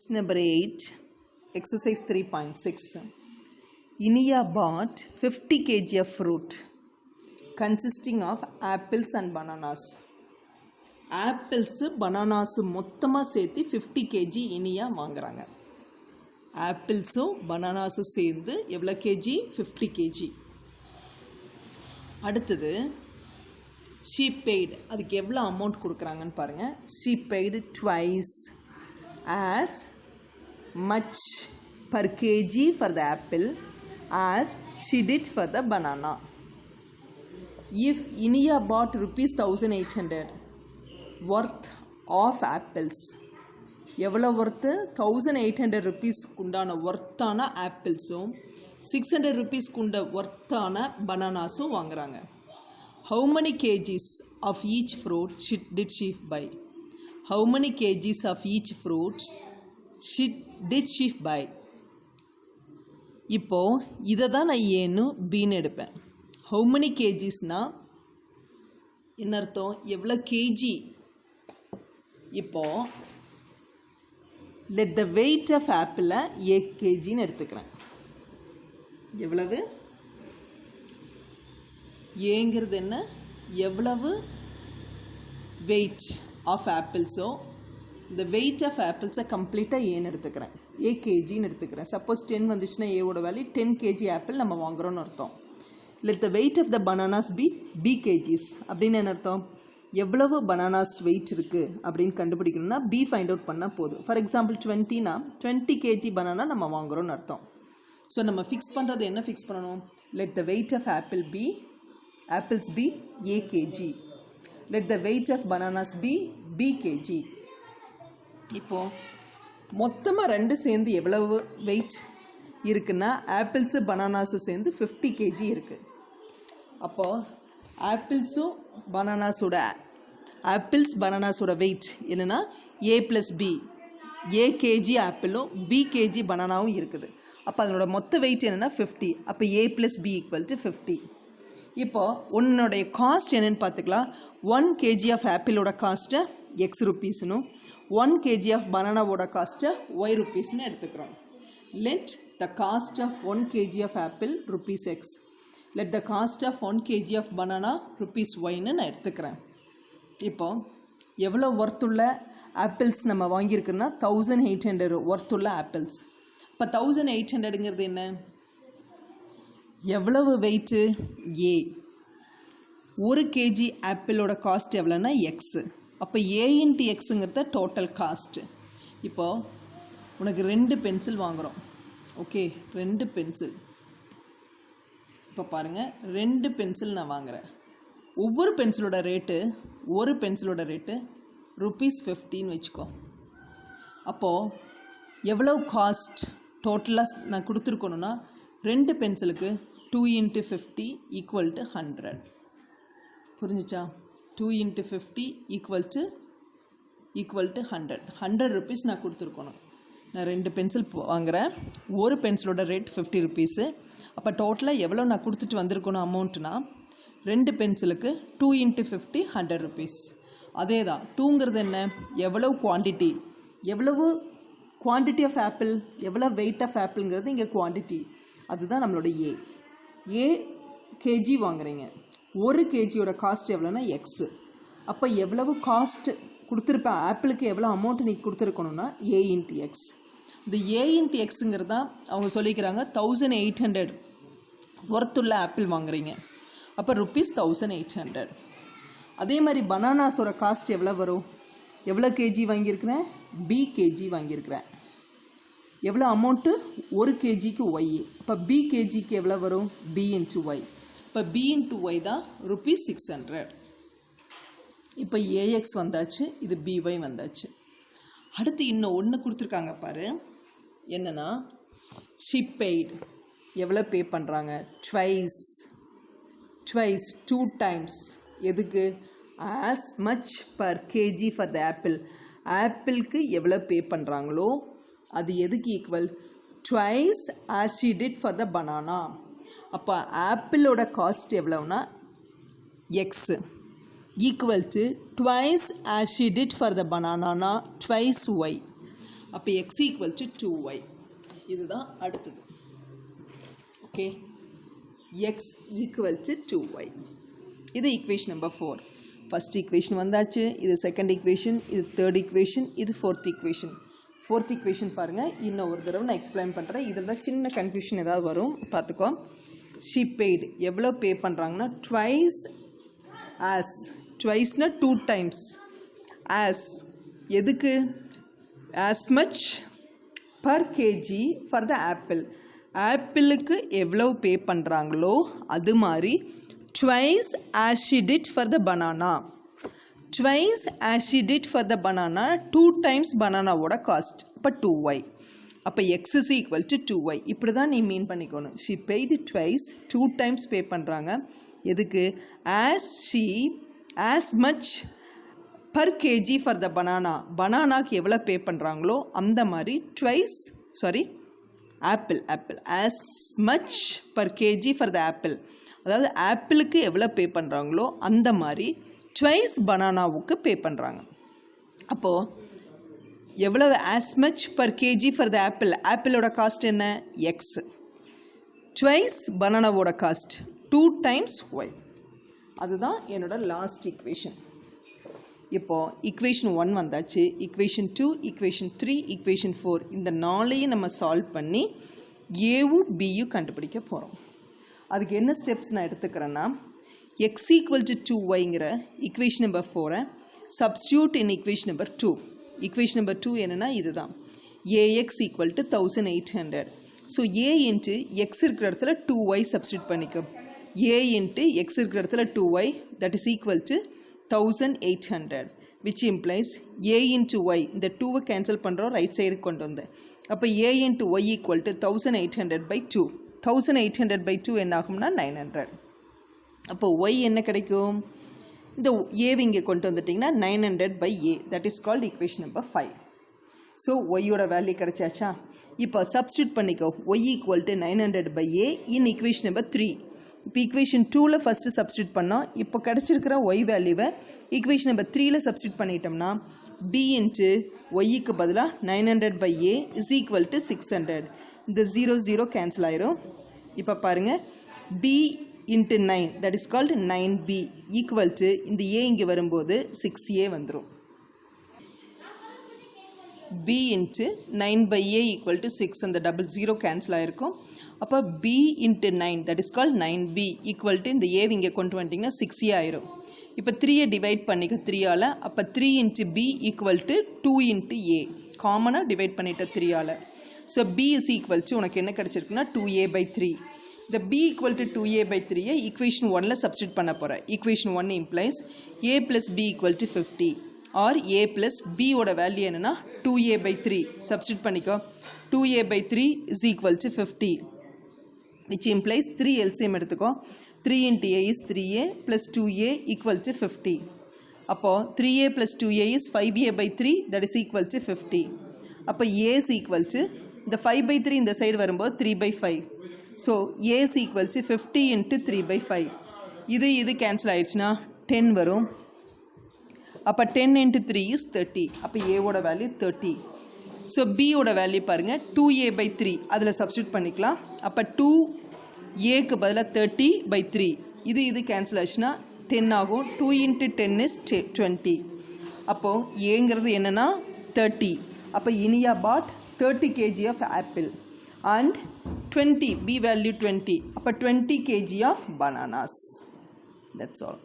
Number 8, exercise 3.6. Inia bought 50 kg of fruit consisting of apples and bananas. Apples, bananas மொத்தமா சேர்த்து 50 kg Iniya வாங்குறாங்க. ஆப்பிள்ஸும் பனானாஸும் சேர்ந்து எவ்வளோ கேஜி? 50 kg. அடுத்தது she paid, அதுக்கு எவ்வளோ அமௌண்ட் கொடுக்குறாங்கன்னு பாருங்கள். she paid twice as much per kg for the apple as she did for the banana. If Inia bought rupees 1800 worth of apples, எவ்வளோ ஒர்த்து? 1800 rupees குண்டான ஒர்த்தான ஆப்பிள்ஸும் 600 rupees குண்ட ஒர்த்தான பனானாஸும் வாங்குறாங்க. How many kgs of each fruit did she buy? How many kgs of each fruit did she buy? இப்போ இதை தான் நான் ஏன்னு பீன்னு எடுப்பேன். How many kgsனா என்ன அர்த்தம்? எவ்வளோ கேஜி? இப்போ let the weight of apple a kgன்னு எடுத்துக்கிறேன். எவ்வளவு? ஏங்கிறது என்ன? எவ்வளவு வெயிட் ஆஃப் ஆப்பிள்ஸோ இந்த வெயிட் ஆஃப் ஆப்பிள்ஸை கம்ப்ளீட்டாக ஏன்னு எடுத்துக்கிறேன். ஏ கேஜின்னு எடுத்துக்கிறேன். சப்போஸ் 10 வந்துச்சுன்னா ஏவோட வேல்யூ 10 kg ஆப்பிள் நம்ம வாங்குகிறோன்னு அர்த்தம். Let the weight of the bananas be KGs அப்படின்னு என்ன அர்த்தம்? எவ்வளவு பனானாஸ் வெயிட் இருக்குது அப்படின்னு கண்டுபிடிக்கணும்னா பி ஃபைண்ட் அவுட் பண்ணால் போதும். ஃபார் எக்ஸாம்பிள் 20னா 20 kg பனானா நம்ம வாங்குகிறோன்னு அர்த்தம். ஸோ நம்ம ஃபிக்ஸ் பண்ணுறது என்ன ஃபிக்ஸ் பண்ணணும்? Let the weight of apples be a kg. Let the weight of bananas be b kg. இப்போது மொத்தமாக ரெண்டு சேர்ந்து எவ்வளவு வெயிட் இருக்குன்னா ஆப்பிள்ஸு பனானாஸு சேர்ந்து 50 kg இருக்குது. அப்போது ஆப்பிள்ஸ் பனானாஸோட வெயிட் என்னென்னா a + b. a kg ஆப்பிளும் b kg பனானாவும் இருக்குது. அப்போ அதனோட மொத்த வெயிட் என்னென்னா 50. அப்போ a + b = 50. இப்போது உன்னுடைய காஸ்ட் என்னென்னு பார்த்துக்கலாம். 1 kg ஆஃப் ஆப்பிளோட காஸ்ட்டை x rupeesனும் 1 kg ஆஃப் பனானாவோட காஸ்ட்டை y rupeesனு எடுத்துக்கிறோம். Let the cost of 1 kg of apple ₹x. Let the cost of 1 kg of banana ₹yன்னு நான் எடுத்துக்கிறேன். இப்போது எவ்வளோ ஒர்த்துள்ள ஆப்பிள்ஸ் நம்ம வாங்கியிருக்குன்னா 1800 ஒர்த்துள்ள ஆப்பிள்ஸ். இப்போ 1800ங்கிறது என்ன? எவ்வளவு வெயிட்டு? ஏ. 1 kg ஆப்பிளோட காஸ்ட் எவ்வளோன்னா எக்ஸு. அப்போ ஏ இன்ட்டு எக்ஸுங்கிறத டோட்டல் காஸ்ட்டு. இப்போது உனக்கு 2 பென்சில் வாங்குகிறோம். Okay, 2 pencil. இப்போ பாருங்கள், 2 பென்சில் நான் வாங்குகிறேன். ஒவ்வொரு பென்சிலோட ரேட்டு, ஒரு பென்சிலோட ரேட்டு ₹50ன்னு வச்சுக்கோ. அப்போது எவ்வளோ காஸ்ட் டோட்டலாக நான் கொடுத்துருக்கணுன்னா 2 பென்சிலுக்கு 2 × 50 = 100. புரிஞ்சிச்சா? 2 × 50 = 100. 100 rupees நான் கொடுத்துருக்கணும். நான் 2 பென்சில் வாங்குகிறேன். ஒரு பென்சிலோட ரேட் 50 rupees. அப்போ டோட்டலாக எவ்வளோ நான் கொடுத்துட்டு வந்திருக்கணும் அமௌண்ட்டுனா 2 பென்சிலுக்கு 2 × 50 100 rupees. அதே தான் 2ங்கிறது என்ன? எவ்வளவு குவான்டிட்டி, எவ்வளவு குவான்டிட்டி ஆஃப் ஆப்பிள், எவ்வளோ வெயிட் ஆஃப் ஆப்பிள்ங்கிறது இங்கே குவான்டிட்டி. அதுதான் நம்மளோட ஏ கேஜி வாங்குறீங்க. 1 kgயோட காஸ்ட் எவ்வளோன்னா எக்ஸு. அப்போ எவ்வளவு காஸ்ட் கொடுத்துருப்பேன் ஆப்பிளுக்கு, எவ்வளோ அமௌண்ட் நீ கொடுத்துருக்கணும்னா a × x. இந்த a × xங்கிறது தான் அவங்க சொல்லிக்கிறாங்க 1800 ஒர்த்துள்ள ஆப்பிள் வாங்குறீங்க. அப்போ ₹1800. அதே மாதிரி பனானாஸோட காஸ்ட் எவ்வளோ வரும்? எவ்வளோ கேஜி வாங்கியிருக்கிறேன்? b kg வாங்கியிருக்கிறேன். எவ்வளோ அமௌண்ட்டு? 1 kgக்கு ஒய். இப்போ b kgக்கு எவ்வளோ வரும்? b × y. இப்போ b × y தான் ₹600. இப்போ ax வந்தாச்சு, இது by வந்தாச்சு. அடுத்து இன்னும் ஒன்று கொடுத்துருக்காங்க பாரு. என்னென்னா she paid. எவ்வளோ பே பண்ணுறாங்க? twice 2 times. எதுக்கு? as much per kg for the apple. ஆப்பிளுக்கு எவ்வளோ பே பண்ணுறாங்களோ அது எதுக்கு equal? twice as she did for the banana. அப்போ ஆப்பிளோட காஸ்ட் எவ்வளோன்னா x equal to twice as she did for the banana, twice y. அப்போ X equal to 2y. இதுதான் அடுத்தது. Okay, X equal to 2y. இது ஈக்குவேஷன் நம்பர் 4. ஃபஸ்ட் ஈக்குவேஷன் வந்தாச்சு. இது second equation, இது தேர்ட் ஈக்குவேஷன், இது ஃபோர்த் ஈக்குவேஷன். ஃபோர்த் ஈக்குவேஷன் பாருங்கள், இன்னும் ஒரு தடவை நான் எக்ஸ்பிளைன் பண்ணுறேன். இதில் தான் சின்ன கன்ஃபியூஷன் ஏதாவது வரும், பார்த்துக்கோ. ஷி பெய்டு எவ்வளோ பே பண்ணுறாங்கன்னா ட்வைஸ் ஆஸ், ட்வைஸ்னால் 2 times, ஆஸ் எதுக்கு, as much per KG for the apple. ஆப்பிளுக்கு எவ்வளோ பே பண்ணுறாங்களோ அது மாதிரி twice as she did for the banana. Twice as she did for the banana 2 times பனானாவோட காஸ்ட். அப்போ 2y. அப்போ X is equal to 2y. இப்படி தான் நீ மீன் பண்ணிக்கணும். She paid twice, 2 times pay பண்ணுறாங்க. எதுக்கு, as much per KG for the banana. பனானாக்கு எவ்வளோ பே பண்ணுறாங்களோ அந்த மாதிரி twice, apple as much per KG for the apple. அதாவது ஆப்பிளுக்கு எவ்வளோ பே பண்ணுறாங்களோ அந்த மாதிரி ட்வைஸ் பனானாவுக்கு பே பண்ணுறாங்க. அப்போது எவ்வளோ, as much per KG for the apple. ஆப்பிளோட காஸ்ட் என்ன, எக்ஸ். ட்வைஸ் பனானாவோட காஸ்ட் 2 times ஒய். அதுதான் என்னோட லாஸ்ட் ஈக்குவேஷன். இப்போது ஈக்குவேஷன் 1 வந்தாச்சு. ஈக்குவேஷன் 2, ஈக்குவேஷன் 3, ஈக்குவேஷன் 4 இந்த 4ஐயும் நம்ம சால்வ் பண்ணி ஏவும் பியும் கண்டுபிடிக்க போகிறோம். அதுக்கு என்ன ஸ்டெப்ஸ் நான் எடுத்துக்கிறேன்னா, எக்ஸ் ஈக்குவல் டு 2yங்கிற equation number 4 substitute in equation number 2. Equation number 2 என்னென்னா இதுதான், a x equal to 1800. So a into x இருக்கிற இடத்துல 2y சப்ஸ்டியூட் பண்ணிக்கும். ஏ இன்ட்டு எக்ஸ் இருக்கிற இடத்துல 2y that is equal to 1800, which implies a into y. இந்த 2வை cancel பண்ணுறோம், ரைட் சைடு கொண்டு வந்தேன். அப்போ a into y equal to 1800/2. 1800/2 என்ன ஆகும்னா 900. அப்போ y என்ன கிடைக்கும், இந்த ஏவை இங்கே கொண்டு வந்துட்டிங்கன்னா 900/a, that is called equation number 5. So ஒய்யோட வேல்யூ கிடைச்சாச்சா. இப்போ சப்ஸ்டியூட் பண்ணிக்கோ, y equal to 900/a in equation number 3. இப்போ ஈக்குவேஷன் 2ல் ஃபஸ்ட்டு சப்ஸ்டியூட் பண்ணோம். இப்போ கிடச்சிருக்கிற ஒய் வேல்யூவை ஈக்குவேஷன் நம்பர் 3ல் சப்ஸ்டியூட் பண்ணிட்டோம்னா b இன்ட்டு ஒய்க்கு பதிலாக 900/a இஸ் ஈக்குவல் டு 600. இந்த 0 கேன்சல் ஆயிரும். இப்போ பாருங்கள், b into 9 that is called 9b equal to இந்த a இங்கே வரும்போது 6a வந்துடும். b into 9/a equal to 6, அந்த 00 கேன்சல் ஆகிருக்கும். அப்போ b into 9 that is called 9b equal to இந்த a இங்கே கொண்டு வந்துட்டிங்கன்னா 6a ஆயிரும். இப்போ 3ஐ டிவைட் பண்ணிக்க 3ஆல். அப்போ 3 into b equal to 2 into a. காமனாக டிவைட் பண்ணிட்ட 3ஆல். So b is equal to உனக்கு என்ன கிடச்சிருக்குன்னா 2a/3. இந்த b ஈக்குவல் டு 2a/3ஐ ஈக்குவேஷன் 1ல் சப்ஸ்டியூட் பண்ண போகிறேன். Equation 1 implies a + b equal to 50 or a + b ஓட வேல்யூ என்னென்னா 2a/3. சப்ஸ்டியூட் பண்ணிக்கோ, 2a/3 is equal to 50, which implies 3 LCM எடுத்துக்கோ. 3 into a is 3a plus 2a equal to 50. அப்போ 3a plus 2a is 5a/3 that is equal to 50. அப்போ a is equal to இந்த 5/3 இந்த side வரும்போது 3/5. So a is equal to 50 into 3/5. இது cancel ஆயிடுச்சுன்னா 10 வரும். அப்போ 10 into 3 is 30. அப்போ a ஓட வேல்யூ 30. ஸோ b ஓட வேல்யூ பாருங்கள் 2a/3 அதில் சப்ஸ்டியூட் பண்ணிக்கலாம். அப்போ 2aக்கு பதிலாக 30/3. இது கேன்சல் ஆச்சுன்னா 10 ஆகும். 2 into 10 is 20. அப்போது ஏங்கிறது என்னென்னா 30. அப்போ இனியா பாட் 30 kg of apple and 20, b value 20. அப்போ 20 kg of bananas. That's all.